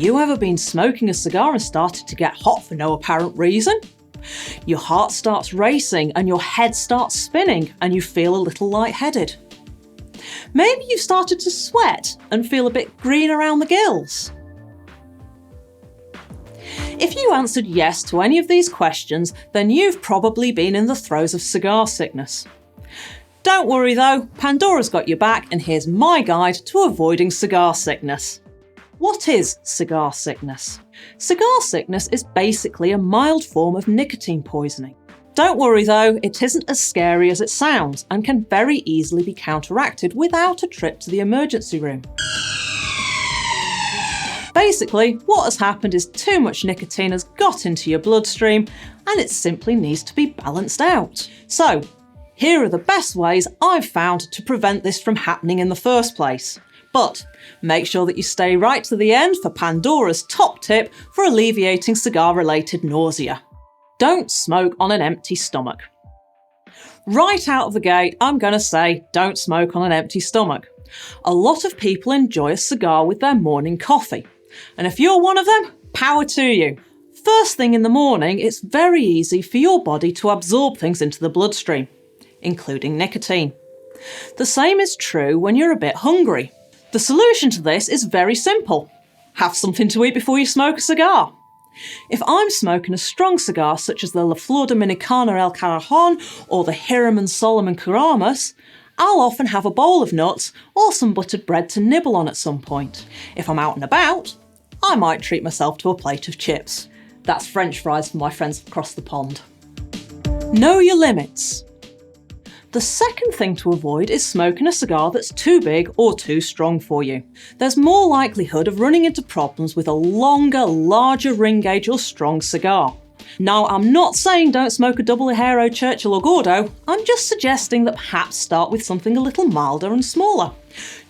you ever been smoking a cigar and started to get hot for no apparent reason? Your heart starts racing and your head starts spinning and you feel a little lightheaded. Maybe you've started to sweat and feel a bit green around the gills. If you answered yes to any of these questions, then you've probably been in the throes of cigar sickness. Don't worry though, Pandora's got your back, and here's my guide to avoiding cigar sickness. What is cigar sickness? Cigar sickness is basically a mild form of nicotine poisoning. Don't worry though, it isn't as scary as it sounds and can very easily be counteracted without a trip to the emergency room. Basically, what has happened is too much nicotine has got into your bloodstream and it simply needs to be balanced out. So, here are the best ways I've found to prevent this from happening in the first place. But make sure that you stay right to the end for Pandora's top tip for alleviating cigar-related nausea. Don't smoke on an empty stomach. Right out of the gate, I'm going to say don't smoke on an empty stomach. A lot of people enjoy a cigar with their morning coffee. And if you're one of them, power to you. First thing in the morning, it's very easy for your body to absorb things into the bloodstream, including nicotine. The same is true when you're a bit hungry. The solution to this is very simple. Have something to eat before you smoke a cigar. If I'm smoking a strong cigar such as the La Flor Dominicana El Carajon or the Hiraman Solomon Karamas, I'll often have a bowl of nuts or some buttered bread to nibble on at some point. If I'm out and about, I might treat myself to a plate of chips. That's French fries for my friends across the pond. Know your limits. The second thing to avoid is smoking a cigar that's too big or too strong for you. There's more likelihood of running into problems with a longer, larger ring gauge or strong cigar. Now, I'm not saying don't smoke a double Hero, Churchill or Gordo, I'm just suggesting that perhaps start with something a little milder and smaller.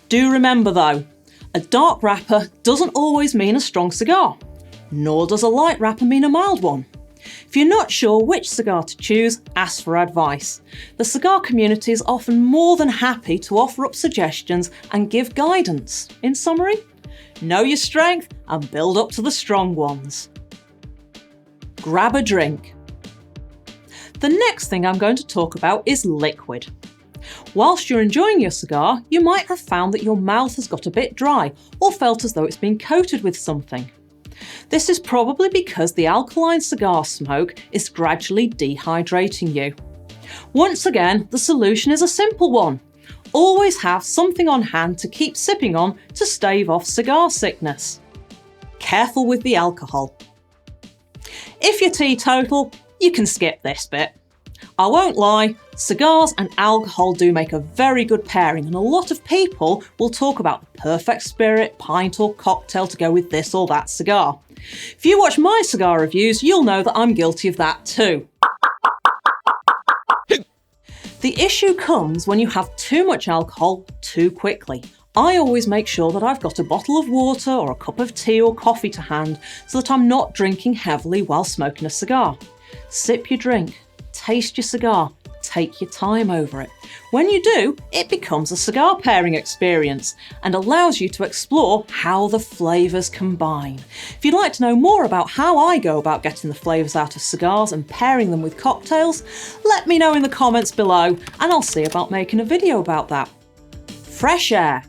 Do remember though, a dark wrapper doesn't always mean a strong cigar, nor does a light wrapper mean a mild one. If you're not sure which cigar to choose, ask for advice. The cigar community is often more than happy to offer up suggestions and give guidance. In summary, know your strength and build up to the strong ones. Grab a drink. The next thing I'm going to talk about is liquid. Whilst you're enjoying your cigar, you might have found that your mouth has got a bit dry or felt as though it's been coated with something. This is probably because the alkaline cigar smoke is gradually dehydrating you. Once again, the solution is a simple one. Always have something on hand to keep sipping on to stave off cigar sickness. Careful with the alcohol. If you're teetotal, you can skip this bit. I won't lie, cigars and alcohol do make a very good pairing, and a lot of people will talk about the perfect spirit, pint or cocktail to go with this or that cigar. If you watch my cigar reviews, you'll know that I'm guilty of that too. The issue comes when you have too much alcohol too quickly. I always make sure that I've got a bottle of water or a cup of tea or coffee to hand so that I'm not drinking heavily while smoking a cigar. Sip your drink, taste your cigar, take your time over it. When you do, it becomes a cigar pairing experience and allows you to explore how the flavours combine. If you'd like to know more about how I go about getting the flavours out of cigars and pairing them with cocktails, let me know in the comments below and I'll see about making a video about that. Fresh air.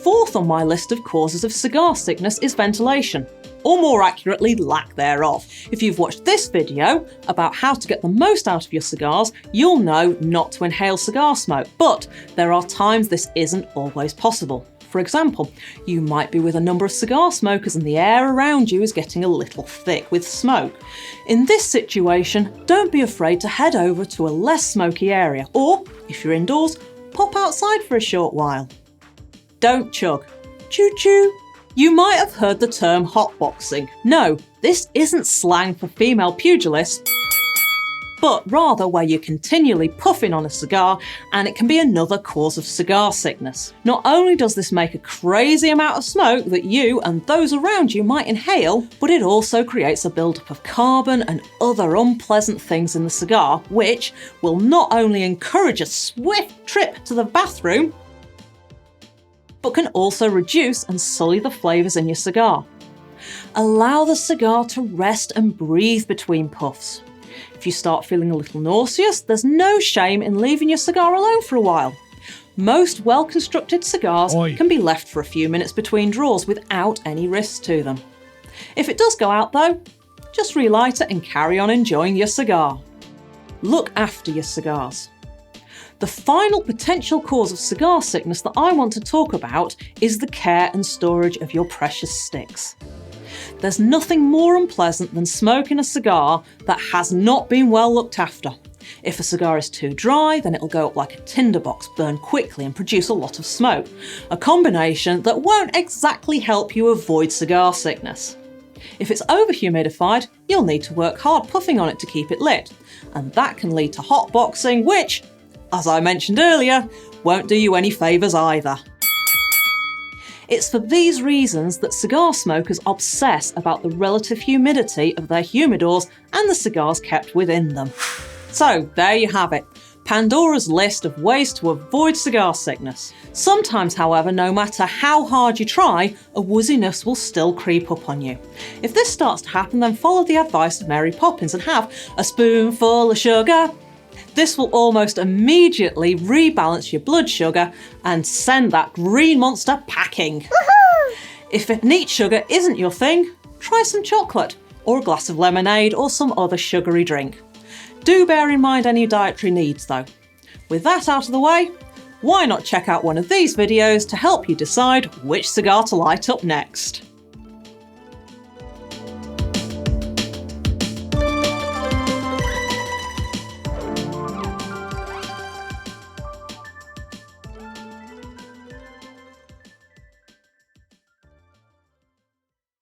Fourth on my list of causes of cigar sickness is ventilation, or more accurately, lack thereof. If you've watched this video about how to get the most out of your cigars, you'll know not to inhale cigar smoke, but there are times this isn't always possible. For example, you might be with a number of cigar smokers and the air around you is getting a little thick with smoke. In this situation, don't be afraid to head over to a less smoky area, or, if you're indoors, pop outside for a short while. Don't chug. Choo-choo. You might have heard the term hotboxing. No, this isn't slang for female pugilists, but rather where you're continually puffing on a cigar, and it can be another cause of cigar sickness. Not only does this make a crazy amount of smoke that you and those around you might inhale, but it also creates a buildup of carbon and other unpleasant things in the cigar, which will not only encourage a swift trip to the bathroom, but can also reduce and sully the flavours in your cigar. Allow the cigar to rest and breathe between puffs. If you start feeling a little nauseous, there's no shame in leaving your cigar alone for a while. Most well-constructed cigars can be left for a few minutes between draws without any risks to them. If it does go out though, just relight it and carry on enjoying your cigar. Look after your cigars. The final potential cause of cigar sickness that I want to talk about is the care and storage of your precious sticks. There's nothing more unpleasant than smoking a cigar that has not been well looked after. If a cigar is too dry, then it'll go up like a tinderbox, burn quickly and produce a lot of smoke, a combination that won't exactly help you avoid cigar sickness. If it's over-humidified, you'll need to work hard puffing on it to keep it lit, and that can lead to hotboxing, which, as I mentioned earlier, won't do you any favours either. It's for these reasons that cigar smokers obsess about the relative humidity of their humidors and the cigars kept within them. So there you have it, Pandora's list of ways to avoid cigar sickness. Sometimes, however, no matter how hard you try, a wooziness will still creep up on you. If this starts to happen, then follow the advice of Mary Poppins and have a spoonful of sugar. This will almost immediately rebalance your blood sugar and send that green monster packing. If neat sugar isn't your thing, try some chocolate or a glass of lemonade or some other sugary drink. Do bear in mind any dietary needs though. With that out of the way, why not check out one of these videos to help you decide which cigar to light up next?